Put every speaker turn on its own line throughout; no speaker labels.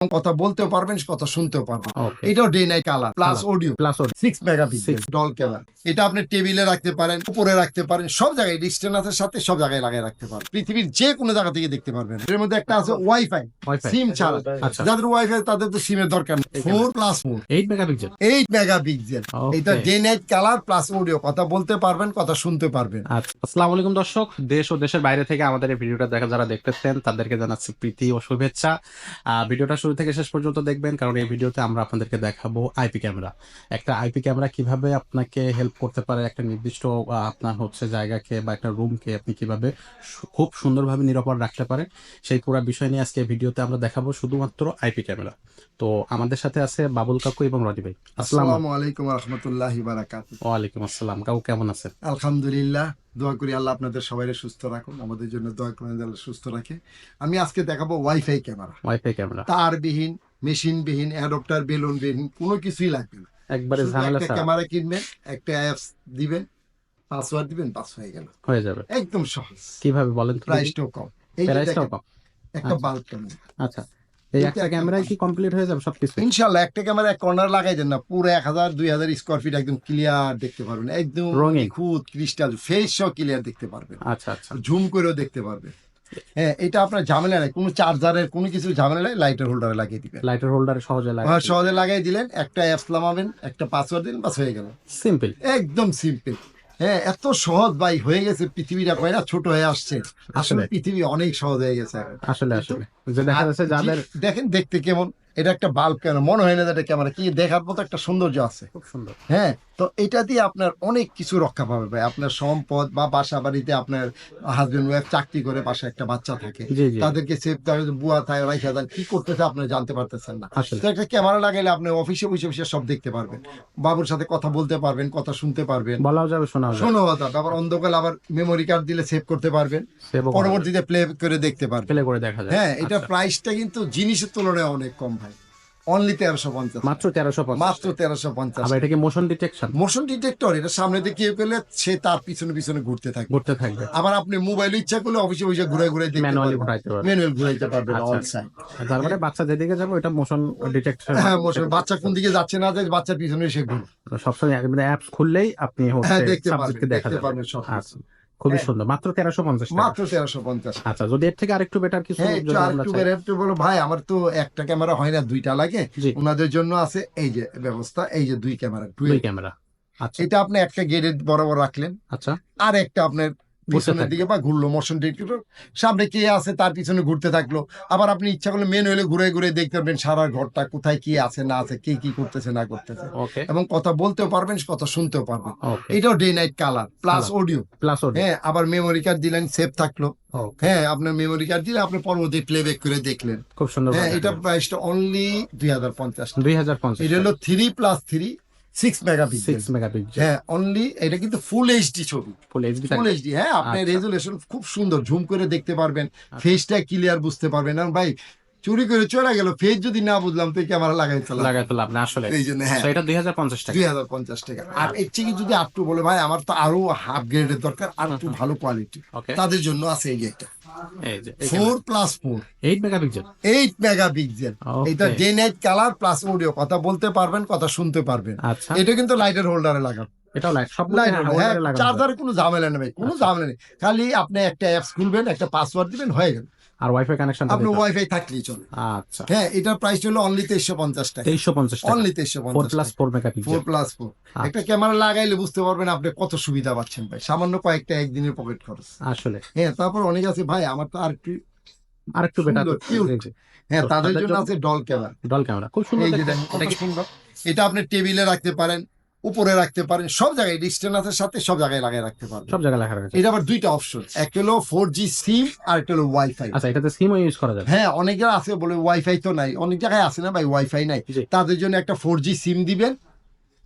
কথা বলতেও পারবেন, কথা শুনতেও পারবেন।
ওকে।
এটাও day night colour plus audio,
plus
6 megapixel doll camera. এটা আপনি টেবিলে রাখতে পারেন, উপরে রাখতে পারেন, সব জায়গায় ডিস্টেন্সের সাথে সব জায়গায় লাগিয়ে রাখতে পারেন। পৃথিবীর যে কোনো জায়গা থেকে দেখতে পারবেন। এর মধ্যে একটা আছে ওয়াইফাই, সিম ছাড়া।
আচ্ছা।
যাদের ওয়াইফাই তাদের তো সিমের দরকার নেই। 4+4
8 মেগাপিক্সেল।
8 মেগাপিক্সেল। এটা day night colour plus audio, কথা বলতে পারবেন, কথা শুনতে পারবেন।
আচ্ছা, আসসালামু আলাইকুম দর্শক, দেশ ও দেশের বাইরে থেকে আমাদের এই ভিডিওটা যারা দেখতেছেন তাদেরকে জানাচ্ছি প্রীতি ও শুভেচ্ছা। ভিডিওটা শুরু থেকে শেষ পর্যন্ত দেখবেন, কারণ এই ভিডিওতে আমরা আপনাদেরকে দেখাবো আইপি ক্যামেরা। একটা আইপি ক্যামেরা কিভাবে আপনাকে হেল্প করতে পারে একটা নির্দিষ্ট আপনার জায়গাকে বা একটা রুমকে আপনি কিভাবে খুব সুন্দরভাবে নিরাপদ রাখতে পারেন, সেই পুরো বিষয় নিয়ে আজকে ভিডিওতে আমরা দেখাবো, শুধুমাত্র আইপি ক্যামেরা। তো আমাদের সাথে আছে বাবুল কাকু এবং রনি ভাই।
আসসালামু আলাইকুম ওয়া রাহমাতুল্লাহি ওয়া বারাকাতুহু।
ওয়ালাইকুম আসসালাম। কাকু কেমন আছেন?
আলহামদুলিল্লাহ, দোয়া করি আল্লাহ আপনাদের সবাইকে সুস্থ রাখুন, আমাদের জন্য দোয়া করেন আল্লাহ সুস্থ রাখে। আমি আজকে দেখাবো ওয়াইফাই ক্যামেরা।
ওয়াইফাই ক্যামেরা
তারবিহীন, মেশিনবিহীন, অ্যাডাপ্টার, বেলুনবিহীন, কোনো কিছুই লাগবে না।
একবারে
শুধু
ঝামেলা
একটা
ছাড়া
ক্যামেরা কিনবেন, একটা অ্যাপস দিবেন, পাসওয়ার্ড দিবেন, পাস হয়ে গেল।
হয়ে যাবে।
একদম সহজ,
কিভাবে বলেন তো?
প্রাইসটাও কম। এই যে
প্রাইসটাও
দেখেন,
কম।
একটা
আচ্ছা।
Bulb camera.
আচ্ছা, এই
এটা
একটা
একটা
ক্যামেরায় কি কমপ্লিট হয়ে যাবে সবকিছু?
ইনশাল্লাহ একটা ক্যামেরা এক কর্নার লাগাই দেন না, পুরো 1000-2000 স্কোয়ার ফিট একদম ক্লিয়ার দেখতে পারবেন, একদম
রঙিন।
নিখুঁত ক্রিস্টাল ফেস সহ ক্লিয়ার দেখতে পারবেন,
আচ্ছা আচ্ছা।
জুম করেও দেখতে পারবেন। হ্যাঁ, এটা আপনার ঝামেলা নাই, কোনো চার্জারের কোনো কিছু ঝামেলা নাই, লাইটের হোল্ডারে লাগিয়ে দিবেন।
লাইটার হোল্ডারে সহজে লাগে।
হ্যাঁ, সহজে লাগাই দিলেন, একটা অ্যাপস নামাবেন, একটা পাসওয়ার্ড দিলেন, বাস হয়ে গেল।
সিম্পল।
একদম সিম্পল। হ্যাঁ, এত সহজ ভাই হয়ে গেছে, পৃথিবীটা কয় না ছোট হয়ে আসছে, আসলে
আসলে।
পৃথিবী অনেক সহজ হয়ে গেছে এখন।
আসলে আসলে যে দেখা যাচ্ছে যাদের
দেখেন দেখতে কেমন, এটা একটা বাল্ব ক্যামেরা, মনে হয় না যে এটা ক্যামেরা, কি দেখার মতো একটা সৌন্দর্য আছে।
খুব সুন্দর।
হ্যাঁ, তো এটা দিয়ে আপনার অনেক কিছু রক্ষা পাবে ভাই। আপনার সম্পদ বা বাসা বাড়িতে আপনার হাজবেন্ড ওয়াইফ চাকরি করে, বাসায় একটা বাচ্চা থাকে,
জি জি।
তাদেরকে সেফ, বুয়া থাকে রাইখা দেন, কি করতেছে আপনি জানতে পারতেছেন না।
আসলে
তো একটা ক্যামেরা লাগাইলে আপনি অফিসে বসে বসে সব দেখতে পারবেন, বাবুর সাথে কথা বলতে পারবেন, কথা শুনতে পারবেন,
বলাও যাবে, শোনাও যাবে।
শোনো কথা। আবার অন্ধকার আবার মেমোরি কার্ড দিলে সেভ করতে পারবেন,
সেভও
পরবর্তীতে প্লে করে দেখতে পারবেন।
প্লে করে দেখা যায়।
হ্যাঁ, এটা
আচ্ছা।
প্রাইসটা কিন্তু জিনিসের তুলনায় অনেক কম ভাই, অনলি 1350,
মাত্র 1350।
মাত্র 1350।
আবার এটা কি মোশন ডিটেকশন?
মোশন ডিটেক্টর, এটা সামনে দিয়ে কেউ গেলে সে তার পিছনে পিছনে ঘুরতে থাকবে।
ঘুরতে থাকবে।
আবার আপনি মোবাইল ইচ্ছা করলে অফিসে বসে ঘুরে ঘুরে দেখতে
ম্যানুয়ালি
পারবেন,
ঘোরাইতে পারবে।
ম্যানুয়াল ঘুরাইতে পারবেন
আচ্ছা।
All side.
তার মানে বাচ্চা যেদিকে যাবে ওটা মোশন ডিটেকশন।
হ্যাঁ, বাচ্চা কোন দিকে যাচ্ছে না যাচ্ছে, বাচ্চার পিছনে এসে ঘুরে।
সবসময় অ্যাপস খুললেই আপনি
হ্যাঁ, দেখতে
সাবজেক্টকে
পারবেন,
দেখা
দেখতে
যাবে।
পারবেন সব।
আচ্ছা, খুবই
হ্যাঁ।
সুন্দর। মাত্র 1350 টাকা।
মাত্র 1350।
আচ্ছা, যদি এর থেকে আরেকটু বেটার কিছু
হ্যাঁ, একটু
যদি
আর
আমরা
একটু
চাই।
বেড়ে একটু বলো ভাই, আমার তো একটা ক্যামেরা হয় না, দুইটা লাগে।
জি।
ওনাদের জন্য আছে এই যে ব্যবস্থা, এই যে দুই ক্যামেরা,
দুই ক্যামেরা। আচ্ছা
এটা আপনি একটা গেটের বরাবর রাখলেন,
আচ্ছা।
আর একটা আপনার পিছনের দিকে বা ঘুরলো, মোশন ডিটেক্টর, সামনে কে আছে তার পিছনে ঘুরতে থাকলো। আবার আপনি ইচ্ছা করলে ম্যানুয়ালি ঘুরে ঘুরে দেখতে পারবেন সারা ঘরটা, কোথায় কি আছে না আছে, কে কি করতেছে না করতেছে,
ওকে
এবং কথা বলতেও পারবেন, কথা শুনতেও পারবেন।
ওকে।
এটাও day night colour plus audio.
Plus audio.
হ্যাঁ, আবার মেমোরি কার্ড দিলেন, সেভ থাকলো।
ওকে।
হ্যাঁ, আপনার মেমোরি কার্ড দিলে আপনি পরবর্তী প্লেব্যাক করে দেখলেন।
খুব সুন্দর।
হ্যাঁ, এটা প্রাইসটা অনলি 2050।
2050।
এটা হলো 3+3 6 মেগাপিক্সেল।
6 মেগাপিক্সেল।
হ্যাঁ, অনলি এটা কিন্তু ফুল এইচডি ছবি,
ফুল এইচডি।
Full HD. হ্যাঁ, আপনার
আচ্ছা।
রেজুলেশন খুব সুন্দর, ঝুম করে দেখতে পারবেন, ফেসটা ক্লিয়ার বুঝতে পারবেন। আর ভাই চুরি করে চলে গেল, ফেস যদি না বুঝলাম তো ক্যামেরা লাগাই চলা
লাগাই তো লাভ না আসলে।
এই জন্য। হ্যাঁ,
তো এটা 2050 টাকা।
2050 টাকা। আর এর থেকে যদি আরটু বলে ভাই আমার তো আরো হাফ গ্রেডের দরকার, আর একটু ভালো কোয়ালিটি,
ওকে।
তাদের জন্য আছে এই যে একটা
এই যে
4+4
8 মেগাপিক্সেল।
8 মেগাপিক্সেল।
Okay.
এটা day night colour plus audio, কথা বলতে পারবেন, কথা শুনতে পারবেন।
আচ্ছা।
এটা কিন্তু লাইটের হোল্ডারে লাগানো,
এটাও লাইট সব
লাইট
হোল্ডারে
হ্যাঁ,
লাগানো যায়।
চার্জারের কোনো ঝামেলা নেই ভাই, কোনো ঝামেলা নেই। খালি আপনি একটা অ্যাপস খুলবেন, একটা পাসওয়ার্ড দিবেন, হয়ে গেল।
আর ওয়াইফাই কানেকশন
আপনি ওয়াইফাই থাকলেই চলে।
আচ্ছা।
হ্যাঁ, এটার প্রাইস হলো অনলি 2350 টাকা,
2350 টাকা।
Only
4+4 megapixel.
4+4। একটা ক্যামেরা লাগাইলে বুঝতে পারবেন আপনি কত সুবিধা পাচ্ছেন ভাই, সামান্য কয়েকটা একদিনের পকেট খরচ।
আসলে
হ্যাঁ, তারপর অনেক আছে ভাই, আমার তো আর একটু
আরেকটু বেটার।
সুন্দর, cute। হ্যাঁ, তাদের জন্য আছে ডল ক্যামেরা।
ডল ক্যামেরা খুব সুন্দর
এই যে
দেখতে।
দেখেন কত
এটা কি
সুন্দর। এটা আপনি টেবিলে রাখতে পারেন, উপরে রাখতে পারেন, সব জায়গায় ডিস্টেন্সের সাথে সব জায়গায় লাগিয়ে রাখতে পারবেন।
সব জায়গায় লেখা রয়েছে?
এটা আবার দুইটা অপশন, একটা হলো 4G সিম আর একটা হলো ওয়াইফাই।
আচ্ছা, এটাতে সিমও ইউজ করা যাবে?
হ্যাঁ, অনেকে আছে বলে ওয়াইফাই তো নাই, অনেক জায়গায় আছে না ভাই ওয়াইফাই নাই,
জি।
তাদের জন্য একটা 4G সিম দিবেন,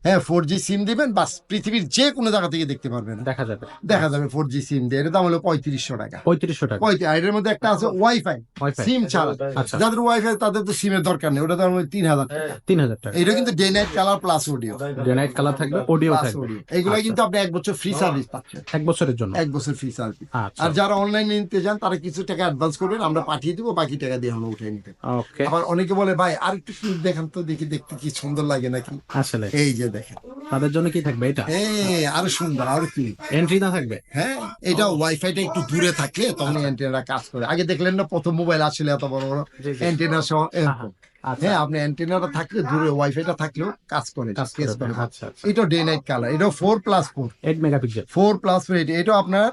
হ্যাঁ 4G সিম দিবেন, বাস পৃথিবীর যে কোনো জায়গা থেকে দেখতে পারবেন,
দেখা যাবে।
দেখা যাবে 4G সিম দিয়ে। এর দাম হলো 3500 টাকা।
3500 টাকা।
আর এর মধ্যে একটা আছে ওয়াইফাই,
ওয়াইফাই।
সিম ছাড়া।
আচ্ছা।
যাদের ওয়াইফাই তাদের তো সিমের দরকার নেই, ওটা দাম হলো 3000 টাকা।
3000 টাকা।
এটা কিন্তু day night colour plus audio,
day night colour থাকবে, অডিও থাকবে।
এগুলো
আচ্ছা।
কিন্তু আপনি 1 বছর ফ্রি সার্ভিস পাচ্ছেন,
1 বছরের জন্য।
1 বছর ফ্রি সার্ভিস।
আচ্ছা।
আর যারা অনলাইনে নিতে চান তারা কিছু টাকা অ্যাডভান্স করবেন, আমরা পাঠিয়ে দিব, বাকি টাকা দিয়ে আমরা উঠে নিতে।
ওকে।
আবার অনেকে বলে ভাই আর একটু ক্লিপ দেখান তো, দেখি দেখতে কি সুন্দর লাগে নাকি।
আসলে
এই যে দেখেন,
তাদের জন্য কি থাকবে এটা?
আরো সুন্দর, আরো ক্লিপ।
এন্ট্রি না থাকবে?
হ্যাঁ, এটা ওয়াইফাইটা একটু দূরে থাকলে তখন অ্যান্টেনাটা কাজ করে। আগে দেখলেন না প্রথম মোবাইল আসলে এত বড় বড়
জি, জি।
অ্যান্টেনা সহ এরকম।
আচ্ছা।
হ্যাঁ, আপনি অ্যান্টেনাটা থাকলে দূরে ওয়াইফাইটা থাকলেও কাজ করে,
কাজ
কেস
করবে।
করে।
আচ্ছা, আচ্ছা।
এটা ডে নাইট কালার, এটা 4+4,
8 মেগাপিক্সেল।
4+4। এটা আপনার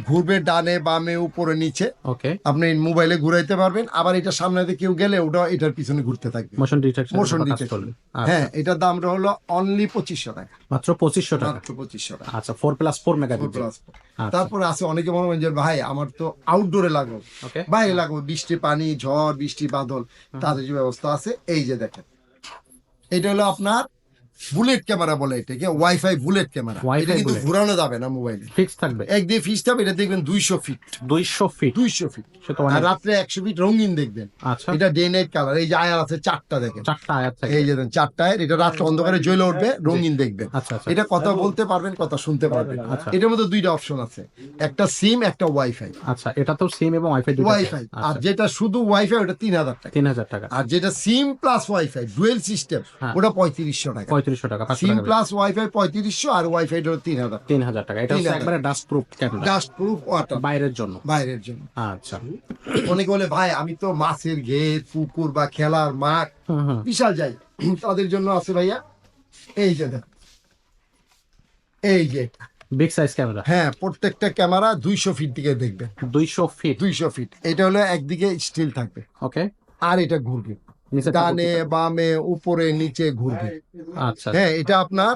ঘুরবে ডানে বামে উপরে নিচে,
ওকে।
আপনি মোবাইলে ঘুরাইতে পারবেন। আবার এটা সামনে দিয়ে কেউ গেলে ওটা এটার পিছনে ঘুরতে থাকবে,
মোশন ডিটেকশন।
Motion detection.
আচ্ছা।
হ্যাঁ, এটার দামটা হলো অনলি 2500 টাকা,
মাত্র 2500 টাকা।
মাত্র 2500 টাকা।
আচ্ছা, 4+4 মেগাপিক্সেল।
4+4।
আচ্ছা।
তারপরে আছে অনেকে মনে করেন যে ভাই আমার তো আউটডোরে লাগবে,
ওকে।
বাইরে লাগবে, বৃষ্টি পানি ঝড় বৃষ্টি বাদল, তাদের যে ব্যবস্থা আছে। এই যে দেখেন, এটা হলো আপনার বুলেট ক্যামেরা বলে এটাকে, ওয়াইফাই বুলেট ক্যামেরা।
Wi-Fi
এটা কিন্তু
bullet।
ঘুরানো যাবে না মোবাইলে,
ফিক্স থাকবে।
এক দিয়ে ফিক্সড হবে। এটা দেখবেন 200 ফিট,
200 ফিট।
200 ফিট।
সে তো
আর
অনেক।
রাত্রে 100 ফিট রঙিন দেখবেন।
আচ্ছা।
এটা ডে নাইট কালার। এই যে আয়ার আছে 4টা, দেখেন
4টা আয়াত থাকে।
এই যে দেখেন 4টা আয়ার। এটা রাত্রে অন্ধকারে জ্বলে উঠবে, রঙিন দেখবেন।
আচ্ছা, আচ্ছা।
এটা কথা বলতে পারবেন, কথা শুনতে পারবেন।
আচ্ছা।
এটার মধ্যে 2টা অপশন আছে, একটা সিম একটা ওয়াইফাই।
আচ্ছা, এটা তো সিম এবং ওয়াইফাই দুটো।
ওয়াইফাই। আর যেটা শুধু ওয়াইফাই ওটা 3000 টাকা।
3000 টাকা।
আর যেটা সিম প্লাস ওয়াইফাই ডুয়েল সিস্টেম
হ্যাঁ।
ওটা 3500 টাকা।
3500 টাকা। 500
সিম
টাকা।
প্লাস ওয়াইফাই 3500, আর ওয়াইফাই হলো 3000।
3000 টাকা। এটা হচ্ছে
3000
একবারে dust proof camera,
dust proof water,
বাইরের জন্য।
বাইরের জন্য।
আচ্ছা।
অনেকে বলে ভাই আমি তো মাছের ঘের পুকুর বা খেলার মাঠ
হুম হুম।
বিশাল যাই, তাদের জন্য আছে ভাইয়া এই যে দেখেন, এই যে এটা।
Big size camera.
হ্যাঁ, প্রত্যেকটা ক্যামেরা 200 ফিট দিকে দেখবেন,
200 ফিট।
200 ফিট। এটা হলো একদিকে স্টিল থাকবে,
ওকে।
আর এটা ঘুরবে
নিচে
ডানে বামে উপরে নিচে ঘুরবে।
আচ্ছা।
হ্যাঁ, এটা আপনার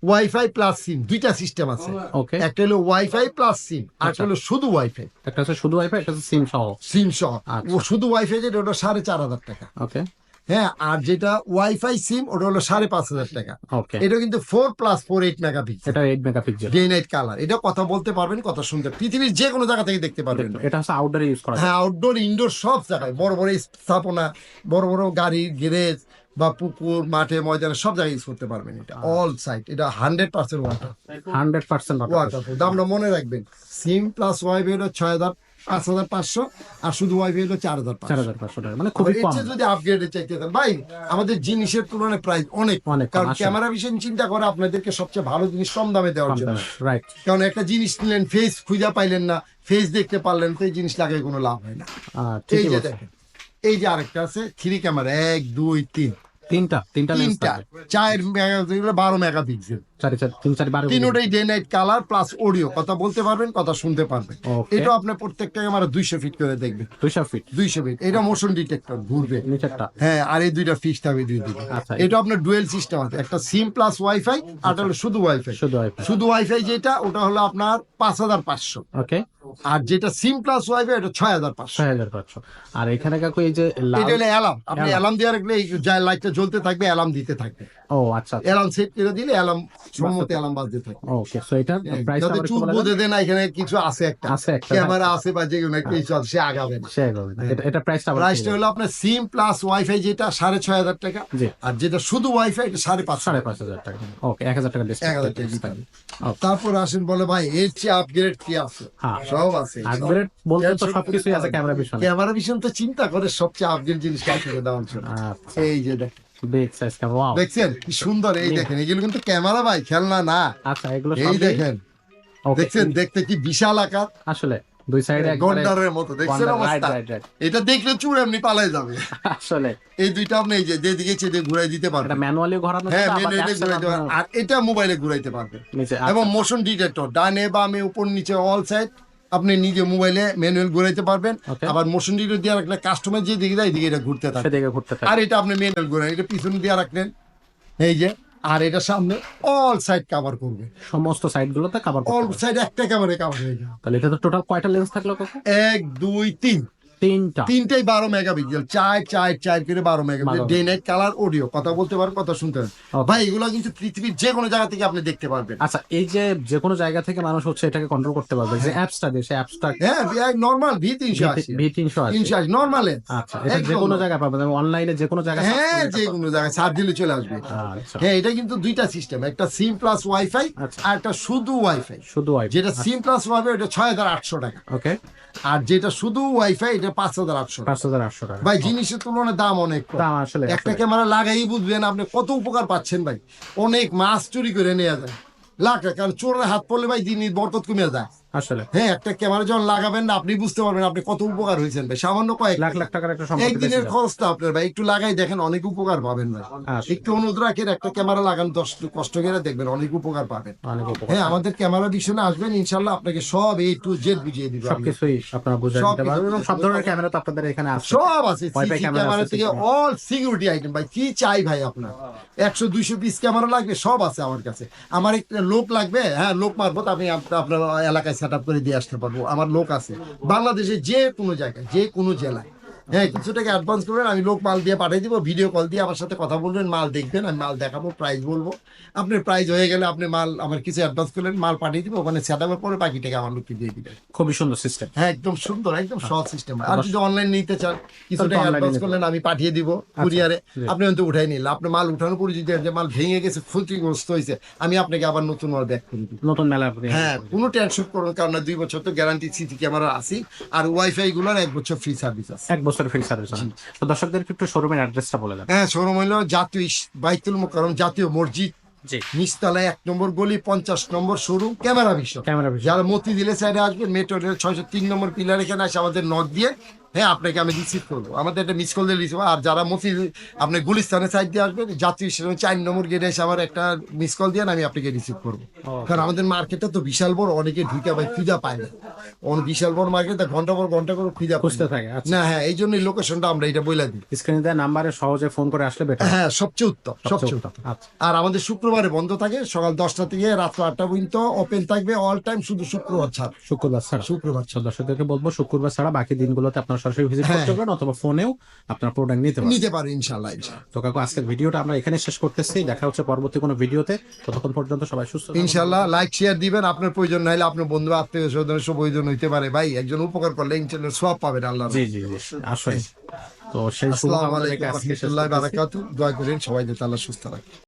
ওয়াইফাই প্লাস সিম, 2টা সিস্টেম আছে।
ওকে।
একটা হলো ওয়াইফাই প্লাস সিম, আর একটা হলো শুধু ওয়াইফাই,
একটা হচ্ছে শুধু ওয়াইফাই, একটা হচ্ছে সিম সহ।
সিম সহ।
আচ্ছা।
ও শুধু ওয়াইফাই যেটা ওটা 4500 টাকা।
ওকে।
হ্যাঁ, আর যেটা ওয়াইফাই সিম ওটা হলো 5500 টাকা।
ওকে।
এটা কিন্তু 4+4 8 মেগাপিক্সেল,
এটা 8 মেগাপিক্সেল।
Day night colour. এটা কথা বলতে পারবেন, কথা শুনতে, পৃথিবীর যে কোনো জায়গা থেকে দেখতে পারবেন।
এটা হচ্ছে আউটডোরে ইউজ করা যায়।
হ্যাঁ, আউটডোর ইনডোর সব জায়গায়, বড় বড় স্থাপনা, বড় বড় গাড়ি গ্যারেজ বা পুকুর মাঠে ময়দানে সব জায়গায় ইউজ করতে পারবেন। এটা অল সাইড, এটা 100% ওয়াটার
100%
ওয়াটার। দামটা মনে রাখবেন, সিম প্লাস ওয়াইফাই হলো 5500, আর শুধু ওয়াইফাই হলো 4500।
4500 টাকা, মানে খুবই কম।
যদি আপগ্রেডে চাইতে চান ভাই, আমাদের জিনিসের তুলনায় প্রাইস অনেক
অনেক কম,
কারণ
আসলে।
ক্যামেরা বিষয় চিন্তা করে আপনাদেরকে সবচেয়ে ভালো জিনিস কম দামে দেওয়ার জন্য।
রাইট।
কারণ একটা জিনিস নিলেন, ফেস খুঁজে পাইলেন না, ফেস দেখতে পারলেন তো, এই জিনিস লাগাই কোনো লাভ হয় না। এই
ঠিকই
যে
বলছেন।
দেখেন, এই যে আরেকটা আছে 3 ক্যামেরা, 1 2 3
তিনটা লেন্স
তিনটা,
থাকবে।
4 মেগাপিক্সেল 12 মেগাপিক্সেল।
4
তিনোটাই day night colour plus audio, কথা বলতে পারবেন, কথা শুনতে পারবেন।
Okay.
এটা আপনার প্রত্যেকটা ক্যামেরা 200 ফিট করে দেখবেন,
200 ফিট
200 ফিট। এটা মোশন ডিটেক্টর ঘুরবে।
নিচেরটা।
হ্যাঁ, আর এই 2টা ফিক্সড হবে 2 দিকে।
আচ্ছা।
এটা আপনার ডুয়েল সিস্টেম আছে, একটা সিম প্লাস ওয়াইফাই, আর একটা হলো শুধু ওয়াইফাই।
শুধু ওয়াইফাই।
শুধু ওয়াইফাই যেটা ওটা হলো আপনার 5500,
ওকে।
আর যেটা সিম প্লাস ওয়াইফাই এটা 6500।
6500। আর এখানে কাকু এই যে লাল।
এটা হলো অ্যালার্ম, আপনি অ্যালার্ম দিয়ে রাখলে এই লাইটটা জ্বলতে থাকবে, অ্যালার্ম দিতে থাকবে।
ও আচ্ছা।
অ্যালার্ম সেট করে দিলে অ্যালার্ম সম্মতি অ্যালার্ম বাজতে থাকবে।
ওকে, সো এটা প্রাইস
যাতে চুল বোঝে দেন, এখানে কিছু আছে, একটা
আছে একটা।
ক্যামেরা আছে বা যে কোনো একটা কিছু আছে, সে আগাবে না।
এটা প্রাইসটা
প্রাইসটা হলো আপনার সিম প্লাস ওয়াইফাই যেটা 6500 টাকা,
জি।
আর যেটা শুধু ওয়াইফাই এটা 5500।
5500 টাকা। ওকে, 1000 টাকা
1000 টাকা
ডিসকাউন্ট।
discount। তারপর আসেন বলে ভাই এর চেয়ে আপগ্রেড কি আছে?
হ্যাঁ।
সব আছে।
আপগ্রেড বলতে তো সবকিছুই আছে ক্যামেরা পিছনে।
ক্যামেরা বিষয় তো চিন্তা করে সবচেয়ে আপগ্রেড জিনিস কাছে দেওয়ার জন্য।
আচ্ছা।
এই যে দেখেন,
বিগ সাইজ ক্যামেরা। ওয়াও।
দেখছেন কি সুন্দর, এই দেখেন, এগুলো কিন্তু ক্যামেরা ভাই, খেলনা না।
আচ্ছা, এগুলো
এই
সবই।
দেখেন,
ওকে।
দেখছেন দেখতে কি বিশাল আকার,
আসলে দুই সাইডে একবারে
গন্ডারের মতো, দেখছেন অবস্থা।
রাইট।
এটা দেখলে চুর এমনি পালাই যাবে।
আসলে
এই দুইটা আপনি এই যে যেদিকে চেয়ে ঘুরাই দিতে
এটা
পারবেন।
ম্যানুয়ালি ঘোরানো
হ্যাঁ,
যায়, আবার
ম্যানুয়ালি
apps এর
ঘুরাইতে পারবেন,
মাধ্যমে
আর এটা মোবাইলে ঘুরাইতে পারবেন।
নিচে।
এবং
আচ্ছা।
মোশন ডিটেক্টর ডানে বামে উপর নিচে অল সাইড, আপনি নিজে মোবাইলে ম্যানুয়াল ঘুরাইতে পারবেন।
Okay.
আবার মোশন ডিটেক্টর দিয়ে রাখলে কাস্টমার যে দিকে যায় এদিকে এটা ঘুরতে থাকে।
সেদিকে ঘুরতে থাকে।
আর এটা আপনি ম্যানুয়াল ঘুরান, এটা পিছনে দিয়ে রাখলেন, এই যে, আর এটা সামনে অল সাইড কভার করবে,
সমস্ত সাইড গুলোতে কভার
অল
করতে হবে।
সাইড একটা ক্যামেরা কভার হয়ে যাবে।
তাহলে এটা তো টোটাল কয়টা লেন্স থাকলো কাকু?
1 2 3 তিনটাই 12 মেগাপিক্সেল, চার করে 12 megapixel, day night colour audio, কথা বলতে পারেন, কথা শুনতে পারেন ভাই। এগুলো কিন্তু পৃথিবীর যে কোনো জায়গা থেকে আপনি দেখতে পারবেন।
আচ্ছা, এই যে কোনো জায়গা থেকে মানুষ হচ্ছে এটাকে কন্ট্রোল করতে পারবে, যে অ্যাপসটা দিয়ে, সেই অ্যাপসটা
হ্যাঁ নরমাল V380 নরমাল।
আচ্ছা, এটা যে কোনো জায়গায় পাবেন, অনলাইনে যে কোনো জায়গায়
হ্যাঁ যে কোনো জায়গায় সার্চ দিলে চলে আসবে।
আচ্ছা
হ্যাঁ এটা কিন্তু দুইটা সিস্টেম, একটা সিম প্লাস ওয়াইফাই আর একটা শুধু ওয়াইফাই।
শুধু
যেটা সিম প্লাস ওয়াইফাই ওটা 6,800 টাকা,
ওকে,
আর যেটা শুধু ওয়াইফাই এটা 5,800 টাকা।
5,800 টাকা
ভাই জিনিসের তুলনায় দাম অনেক কম।
দাম আসলে
একটা ক্যামেরা লাগাই বুঝবেন আপনি কত উপকার পাচ্ছেন ভাই। অনেক মাছ চুরি করে নেওয়া যায় লাখ টাকা, কারণ চোরের হাত পড়লে ভাই দিন বরকত কমে যায়
আসলে।
হ্যাঁ একটা ক্যামেরা যখন লাগাবেন না আপনি বুঝতে পারবেন আপনি কত উপকার হয়েছেন ভাই। সামান্য কয়েক
লাখ লাখ টাকার একটা সম্পত্তি
একদিনের খরচটা আপনার ভাই, একটু লাগাই দেখেন অনেক উপকার পাবেন ভাই। একটু অনুরোধ রাখেন একটা ক্যামেরা লাগান, 10 কষ্ট করে দেখবেন অনেক উপকার পাবেন। হ্যাঁ আমাদের ক্যামেরা বিষয়ে আসবেন ইনশাল্লাহ আপনাকে সব A to Z বুঝিয়ে দিব।
সবকিছুই আপনারা বুঝে নিতে পারবেন এবং সব ধরনের ক্যামেরা তো আপনাদের এখানে আছে,
সব আছে।
ওয়াইফাই
ক্যামেরা থেকে অল সিকিউরিটি আইটেম ভাই, কি চাই ভাই আপনার 100-200 পিস ক্যামেরা লাগবে সব আছে আমার কাছে। আমার একটা লোক লাগবে, হ্যাঁ লোক মারফত আমি আপনার এলাকায় সেট আপ করে দিয়ে আসতে পারবো। আমার লোক আছে বাংলাদেশে যে কোনো জায়গায় যে কোনো জেলায়। হ্যাঁ কিছু টাকা অ্যাডভান্স করবেন, আমি লোক মাল দিয়ে পাঠিয়ে দিব, ভিডিও কল দিয়ে আমার সাথে কথা বলবেন, মাল দেখবেন, আমি মাল দেখাবো, প্রাইস বলবো, আপনার প্রাইস হয়ে গেলে আপনি মাল আমার কিছু অ্যাডভান্স করলেন, মাল পাঠিয়ে দিব, ওখানে সেট আপের পরে বাকি টাকা আমার লোককে দিয়ে দিবেন।
খুবই সুন্দর সিস্টেম।
হ্যাঁ একদম সুন্দর, একদম সহজ সিস্টেম। আর যদি অনলাইন নিতে চান কিছু টাকা অ্যাডভান্স করলেন, আমি পাঠিয়ে দিব কুরিয়ারে, আপনি হয়তো উঠাই নিলেন, আপনার মাল উঠানোর পরে যদি যে মাল ভেঙে গেছে ক্ষতিগ্রস্ত হয়েছে, আমি আপনাকে আবার নতুন মাল ব্যাক করে দিব।
নতুন মেলা।
হ্যাঁ কোনো টেনশন করুন, কারণ 2 বছর তো গ্যারান্টি সিসি ক্যামেরা আছে, আর ওয়াইফাই গুলোর 1 বছর ফ্রি সার্ভিস আছে।
1 বছর ফ্রি সার্ভিস আছে। তো দর্শকদেরকে একটু শোরুমের অ্যাড্রেসটা বলে দেন।
হ্যাঁ শোরুম হলো জাতীয় বাইতুল মোকাররম জাতীয় মসজিদ,
জি,
নিচতলায় 1 নম্বর গলি 50 নম্বর শোরুম, ক্যামেরা বিষয়। যারা মতি দিলে সাইডে আসবেন, মেট্রো রেল 603 নম্বর পিলার, এখানে এসে আমাদের নক দিয়ে হ্যাঁ আপনাকে আমি রিসিভ করবো, আমাদের একটা মিস কল দিয়ে রিসিভ। আর যারা মতি আপনি গুলিস্তানের সাইড দিয়ে আসবেন, জাতীয় 4 নম্বর গেটে এসে আমার একটা মিস কল দিয়ে আমি আপনাকে রিসিভ করবো। কারণ আমাদের মার্কেটটা তো বিশাল বড়, অনেকে ঢুকে ভাই খুঁজা পায় না, বিশাল বড় মার্কেট, ঘন্টা পর ঘন্টা করে খুঁজা
খুঁজতে থাকে
না। হ্যাঁ এই জন্যই লোকেশনটা আমরা এটা বলে দিই,
স্ক্রিনে দেওয়া নাম্বারে সহজে ফোন করে আসলে বেটার।
হ্যাঁ সবচেয়ে উত্তম, সবচেয়ে উত্তম।
আচ্ছা,
আর আমাদের শুক্রবারে বন্ধ থাকে, সকাল 10টা থেকে রাত 8টা পর্যন্ত ওপেন থাকবে অল টাইম, শুধু শুক্রবার ছাড়া।
শুক্রবার ছাড়া।
শুক্রবার
তো দর্শকদেরকে বলবো শুক্রবার ছাড়া বাকি দিনগুলোতে আপনারা সরাসরি ভিজিট করতে পারেন, অথবা ফোনেও আপনার প্রোডাক্ট নিতে পারেন
ইনশাআল্লাহ।
তো কাকু আজকের ভিডিওটা আমরা এখানে শেষ করতেছি, দেখা হচ্ছে পরবর্তী কোনো ভিডিওতে, ততক্ষণ পর্যন্ত সবাই সুস্থ
ইনশাআল্লাহ। লাইক শেয়ার দিবেন, আপনার প্রয়োজন না হলে আপনার বন্ধু আত্মীয় স্বজনের সব প্রয়োজন হইতে পারে ভাই, একজন উপকার করলে ইনশাআল্লাহ সওয়াব পাবেন আল্লাহ।
জি জি জি আসলে। তো সেই শুভ
আসসালামু
কামনা রেখে
আলাইকুম
আজকে শেষ
ওয়া রাহমাতুল্লাহি ওয়া
করতেছি।
বারাকাতুহু। দোয়া করেন সবাই যাতে আল্লাহ সুস্থ রাখে।